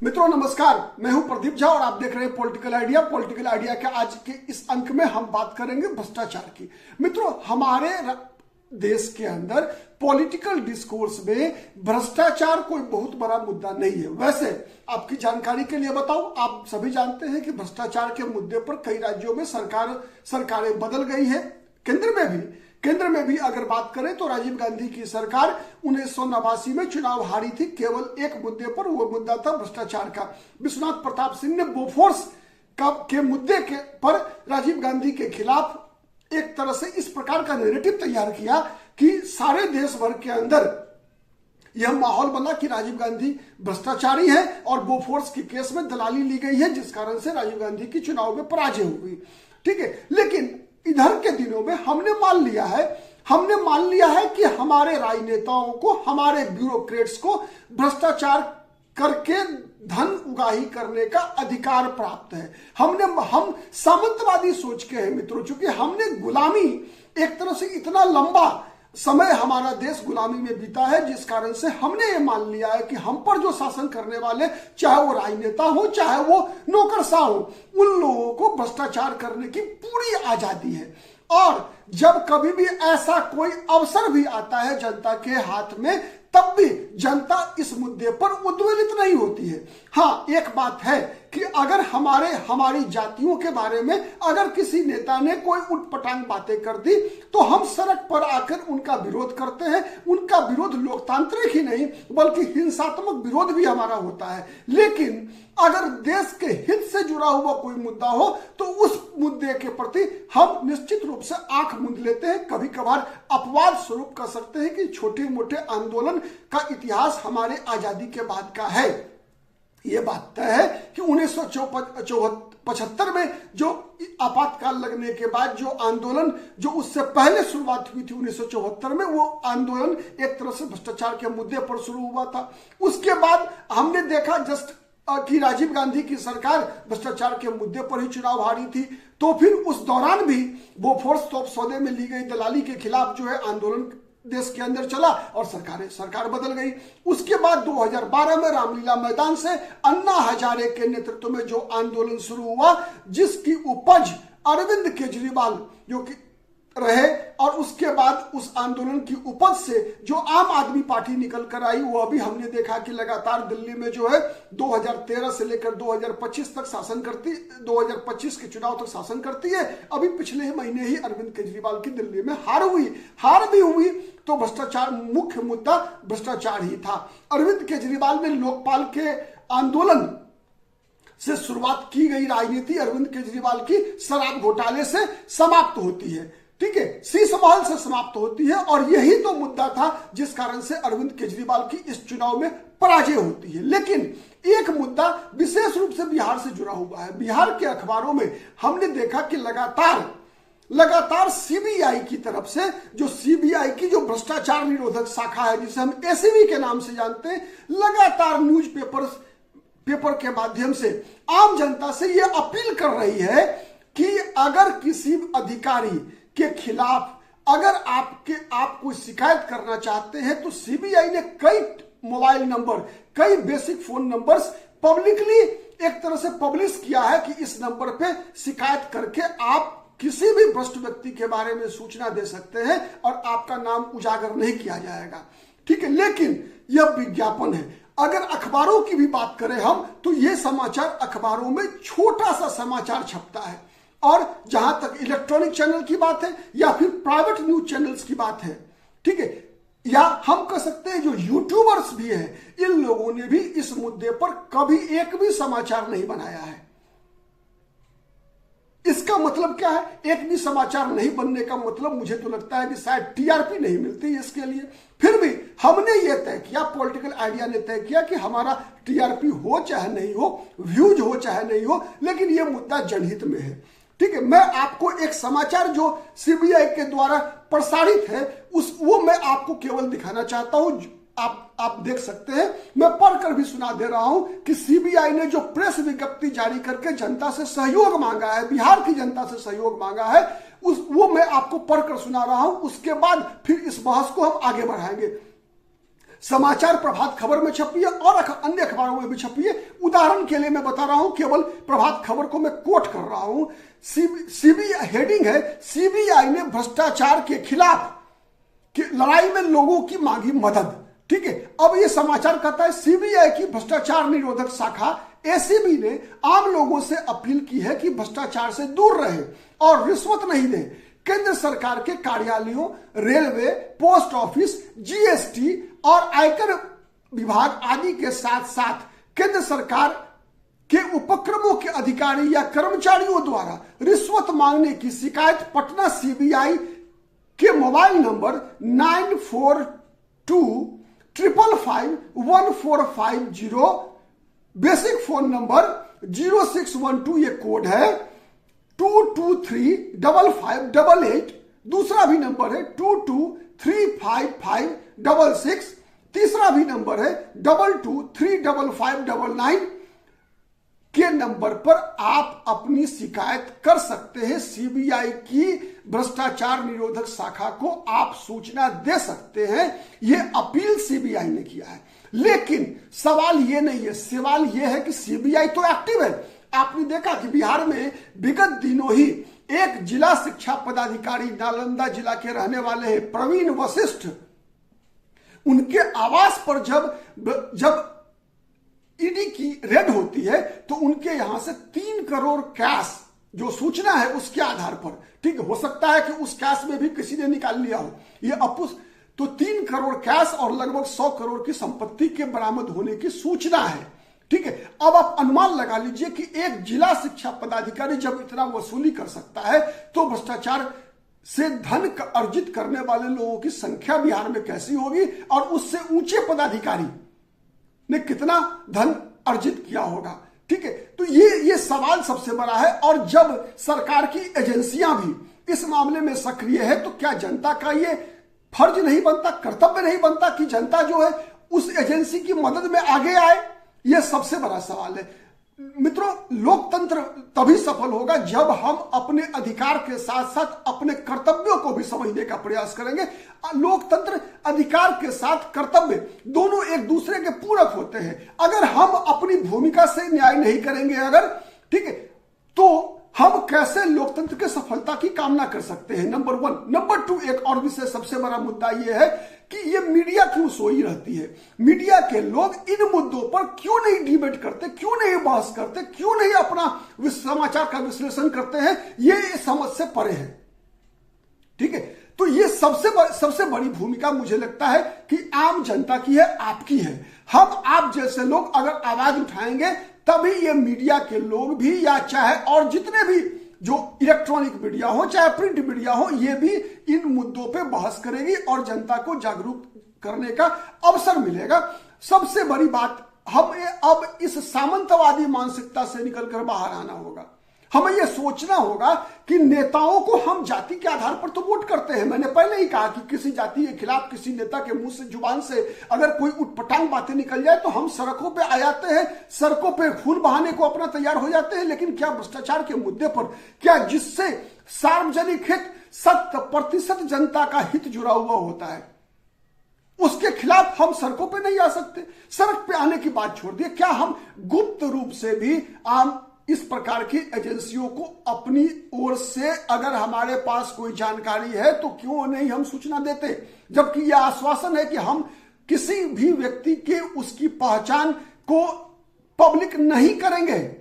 मित्रों नमस्कार, मैं हूं प्रदीप झा और आप देख रहे हैं पॉलिटिकल आइडिया। पॉलिटिकल आइडिया के आज के इस अंक में हम बात करेंगे भ्रष्टाचार की। मित्रों, हमारे देश के अंदर पॉलिटिकल डिस्कोर्स में भ्रष्टाचार कोई बहुत बड़ा मुद्दा नहीं है। वैसे आपकी जानकारी के लिए बताऊं, आप सभी जानते हैं कि भ्रष्टाचार के मुद्दे पर कई राज्यों में सरकारें बदल गई है। केंद्र में भी अगर बात करें तो राजीव गांधी की सरकार 1989 में चुनाव हारी थी केवल एक मुद्दे पर, वो मुद्दा था भ्रष्टाचार का। विश्वनाथ प्रताप सिंह ने बोफोर्स के मुद्दे पर राजीव गांधी के खिलाफ एक तरह से इस प्रकार का नैरेटिव तैयार किया कि सारे देश भर के अंदर यह माहौल बना कि राजीव गांधी भ्रष्टाचारी है और बोफोर्स के केस में दलाली ली गई है, जिस कारण से राजीव गांधी की चुनाव में पराजय हुई। ठीक है, लेकिन इधर के दिनों में हमने मान लिया है कि हमारे राजनेताओं को, हमारे ब्यूरोक्रेट्स को भ्रष्टाचार करके धन उगाही करने का अधिकार प्राप्त है। हम सामंतवादी सोच के हैं मित्रों, चूंकि हमने गुलामी एक तरह से इतना लंबा समय हमारा देश गुलामी में बीता है, जिस कारण से हमने ये मान लिया है कि हम पर जो शासन करने वाले, चाहे वो राजनेता हो चाहे वो नौकरशाह हो, उन लोगों को भ्रष्टाचार करने की पूरी आजादी है। और जब कभी भी ऐसा कोई अवसर भी आता है जनता के हाथ में, तब भी जनता इस मुद्दे पर उद्वेलित नहीं होती है। हाँ, एक बात है कि अगर हमारी जातियों के बारे में अगर किसी नेता ने कोई उटपटांग बातें कर दी तो हम सड़क पर आकर उनका विरोध करते हैं। उनका विरोध लोकतांत्रिक ही नहीं बल्कि हिंसात्मक विरोध भी हमारा होता है। लेकिन अगर देश के हित से जुड़ा हुआ कोई मुद्दा हो तो उस मुद्दे के प्रति हम निश्चित रूप से आंख मूंद लेते हैं। कभी कभार अपवाद स्वरूप कह सकते हैं कि छोटे मोटे आंदोलन का इतिहास हमारे आजादी के बाद का है। यह बात तय है कि 1975 में जो आपातकाल लगने के बाद जो आंदोलन जो उससे पहले शुरुआत हुई थी 1974 में, वो आंदोलन एक तरह से भ्रष्टाचार के मुद्दे पर शुरू हुआ था। उसके बाद हमने देखा कि राजीव गांधी की सरकार भ्रष्टाचार के मुद्दे पर ही चुनाव हारी थी, तो फिर उस दौरान भी बोफोर्स तोप सौदे में ली गई दलाली के खिलाफ जो है आंदोलन देश के अंदर चला और सरकार बदल गई। उसके बाद 2012 में रामलीला मैदान से अन्ना हजारे के नेतृत्व में जो आंदोलन शुरू हुआ, जिसकी उपज अरविंद केजरीवाल जो कि रहे, और उसके बाद उस आंदोलन की उपज से जो आम आदमी पार्टी निकल कर आई, वो अभी हमने देखा कि लगातार दिल्ली में जो है 2013 से लेकर 2025 तक शासन करती, 2025 के चुनाव तक शासन करती है। अभी पिछले महीने ही अरविंद केजरीवाल की दिल्ली में हार भी हुई तो भ्रष्टाचार, मुख्य मुद्दा भ्रष्टाचार ही था। अरविंद केजरीवाल ने लोकपाल के आंदोलन से शुरुआत की गई राजनीति अरविंद केजरीवाल की शराब घोटाले से समाप्त होती है। ठीक है, शीश महल से समाप्त होती है, और यही तो मुद्दा था जिस कारण से अरविंद केजरीवाल की इस चुनाव में पराजय होती है। लेकिन एक मुद्दा विशेष रूप से बिहार से जुड़ा हुआ है। बिहार के अखबारों में हमने देखा कि लगातार सीबीआई की तरफ से, जो सीबीआई की जो भ्रष्टाचार निरोधक शाखा है, जिसे हम एसीबी के नाम से जानते हैं, लगातार न्यूज पेपर के माध्यम से आम जनता से यह अपील कर रही है कि अगर किसी अधिकारी के खिलाफ अगर आप कोई शिकायत करना चाहते हैं तो सीबीआई ने कई मोबाइल नंबर, कई बेसिक फोन नंबर्स पब्लिकली एक तरह से पब्लिश किया है कि इस नंबर पे शिकायत करके आप किसी भी भ्रष्ट व्यक्ति के बारे में सूचना दे सकते हैं और आपका नाम उजागर नहीं किया जाएगा। ठीक है, लेकिन यह विज्ञापन है। अगर अखबारों की भी बात करें हम, तो यह समाचार अखबारों में छोटा सा समाचार छपता है, और जहां तक इलेक्ट्रॉनिक चैनल की बात है या फिर प्राइवेट न्यूज चैनल्स की बात है, ठीक है, या हम कह सकते हैं जो यूट्यूबर्स भी हैं, इन लोगों ने भी इस मुद्दे पर कभी एक भी समाचार नहीं बनाया है। इसका मतलब क्या है? एक भी समाचार नहीं बनने का मतलब मुझे तो लगता है कि शायद टीआरपी नहीं मिलती इसके लिए। फिर भी हमने ये तय किया, पॉलिटिकल आइडिया ने तय किया कि हमारा टीआरपी हो चाहे नहीं हो, व्यूज हो चाहे नहीं हो, लेकिन यह मुद्दा जनहित में है। ठीक है, मैं आपको एक समाचार जो सीबीआई के द्वारा प्रसारित है वो मैं आपको केवल दिखाना चाहता हूं। आप देख सकते हैं, मैं पढ़कर भी सुना दे रहा हूं कि सीबीआई ने जो प्रेस विज्ञप्ति जारी करके जनता से सहयोग मांगा है, बिहार की जनता से सहयोग मांगा है, वो मैं आपको पढ़कर सुना रहा हूं। उसके बाद फिर इस बहस को हम आगे बढ़ाएंगे। समाचार प्रभात खबर में छपी है और अन्य अखबारों में भी छपी है। उदाहरण के लिए मैं बता रहा हूं, केवल प्रभात खबर को मैं कोट कर रहा हूं। सीबीआई हेडिंग है, सीबीआई ने भ्रष्टाचार के खिलाफ की लड़ाई में लोगों की मांगी मदद। ठीक है, अब ये समाचार कहता है सीबीआई की भ्रष्टाचार निरोधक शाखा एसीबी ने आम लोगों से अपील की है कि भ्रष्टाचार से दूर रहे और रिश्वत नहीं दें। केंद्र सरकार के कार्यालयों, रेलवे, पोस्ट ऑफिस, जीएसटी और आयकर विभाग आदि के साथ साथ केंद्र सरकार के उपक्रमों के अधिकारी या कर्मचारियों द्वारा रिश्वत मांगने की शिकायत पटना सीबीआई के mobile number 9425551450, basic phone number 0612, ये कोड है 2235588, दूसरा भी नंबर है 22355566, तीसरा भी नंबर है 22355599 के नंबर पर आप अपनी शिकायत कर सकते हैं। सीबीआई की भ्रष्टाचार निरोधक शाखा को आप सूचना दे सकते हैं। यह अपील सीबीआई ने किया है, लेकिन सवाल यह नहीं है, सवाल यह है कि सीबीआई तो एक्टिव है। आपने देखा कि बिहार में विगत दिनों ही एक जिला शिक्षा पदाधिकारी नालंदा जिला के रहने वाले हैं प्रवीण वशिष्ठ, उनके आवास पर जब ईडी की रेड होती है तो उनके यहां से 3 करोड़ कैश, जो सूचना है उसके आधार पर, ठीक है, हो सकता है कि उस कैश में भी किसी ने निकाल लिया हो, ये तो 3 करोड़ कैश और लगभग 100 करोड़ की संपत्ति के बरामद होने की सूचना है। ठीक है, अब आप अनुमान लगा लीजिए कि एक जिला शिक्षा पदाधिकारी जब इतना वसूली कर सकता है तो भ्रष्टाचार से धन अर्जित करने वाले लोगों की संख्या बिहार में कैसी होगी और उससे ऊंचे पदाधिकारी ने कितना धन अर्जित किया होगा। ठीक है, तो ये सवाल सबसे बड़ा है। और जब सरकार की एजेंसियां भी इस मामले में सक्रिय है तो क्या जनता का ये फर्ज नहीं बनता, कर्तव्य नहीं बनता कि जनता जो है उस एजेंसी की मदद में आगे आए? यह सबसे बड़ा सवाल है। मित्रों, लोकतंत्र तभी सफल होगा जब हम अपने अधिकार के साथ साथ अपने कर्तव्यों को भी समझने का प्रयास करेंगे। लोकतंत्र अधिकार के साथ कर्तव्य दोनों एक दूसरे के पूरक होते हैं। अगर हम अपनी भूमिका से न्याय नहीं करेंगे ठीक है, तो हम कैसे लोकतंत्र के सफलता की कामना कर सकते हैं? नंबर 1। नंबर 2, एक और विषय सबसे बड़ा मुद्दा यह है कि ये मीडिया क्यों सोई रहती है? मीडिया के लोग इन मुद्दों पर क्यों नहीं डिबेट करते, क्यों नहीं बहस करते, क्यों नहीं अपना समाचार का विश्लेषण करते हैं? ये समझ से परे है। ठीक है, तो ये सबसे बड़ी भूमिका मुझे लगता है कि आम जनता की है, आपकी है। हम आप जैसे लोग अगर आवाज उठाएंगे तभी ये मीडिया के लोग भी, या चाहे और जितने भी जो इलेक्ट्रॉनिक मीडिया हो चाहे प्रिंट मीडिया हो, ये भी इन मुद्दों पे बहस करेगी और जनता को जागरूक करने का अवसर मिलेगा। सबसे बड़ी बात, हमें अब इस सामंतवादी मानसिकता से निकलकर बाहर आना होगा। हमें यह सोचना होगा कि नेताओं को हम जाति के आधार पर तो वोट करते हैं। मैंने पहले ही कहा कि किसी जाति के खिलाफ किसी नेता के मुंह से, जुबान से अगर कोई उटपटांग बातें निकल जाए तो हम सड़कों पे आ जाते हैं, सड़कों पे खून बहाने को अपना तैयार हो जाते हैं। लेकिन क्या भ्रष्टाचार के मुद्दे पर, क्या जिससे सार्वजनिक हित 70% जनता का हित जुड़ा हुआ होता है, उसके खिलाफ हम सड़कों पे नहीं आ सकते? सड़क पे आने की बात छोड़ दिए, क्या हम गुप्त रूप से भी आम इस प्रकार की एजेंसियों को अपनी ओर से, अगर हमारे पास कोई जानकारी है तो क्यों नहीं हम सूचना देते? जबकि यह आश्वासन है कि हम किसी भी व्यक्ति के उसकी पहचान को पब्लिक नहीं करेंगे।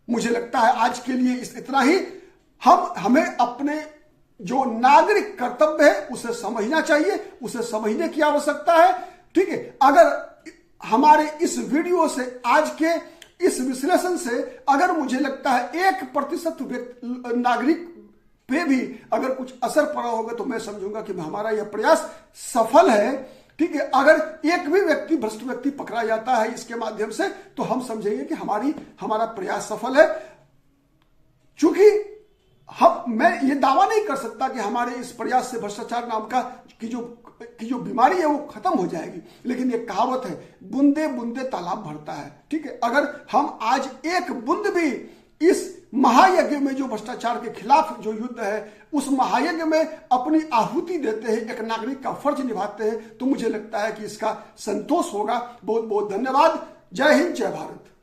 मुझे लगता है आज के लिए इतना ही। हमें अपने जो नागरिक कर्तव्य है उसे समझना चाहिए, उसे समझने की आवश्यकता है। ठीक है, अगर हमारे इस वीडियो से, आज के इस विश्लेषण से अगर मुझे लगता है 1% नागरिक पे भी अगर कुछ असर पड़ा होगा तो मैं समझूंगा कि हमारा यह प्रयास सफल है। ठीक है, अगर एक भी व्यक्ति, भ्रष्ट व्यक्ति पकड़ा जाता है इसके माध्यम से, तो हम समझेंगे कि हमारा प्रयास सफल है। चूंकि मैं ये दावा नहीं कर सकता कि हमारे इस प्रयास से भ्रष्टाचार नाम की जो बीमारी है वो खत्म हो जाएगी, लेकिन ये कहावत है, बूंदे बूंदे तालाब भरता है। ठीक है, अगर हम आज एक बूंद भी इस महायज्ञ में जो भ्रष्टाचार के खिलाफ जो युद्ध है, उस महायज्ञ में अपनी आहुति देते हैं, एक नागरिक का फर्ज निभाते हैं, तो मुझे लगता है कि इसका संतोष होगा। बहुत बहुत धन्यवाद। जय हिंद, जय भारत।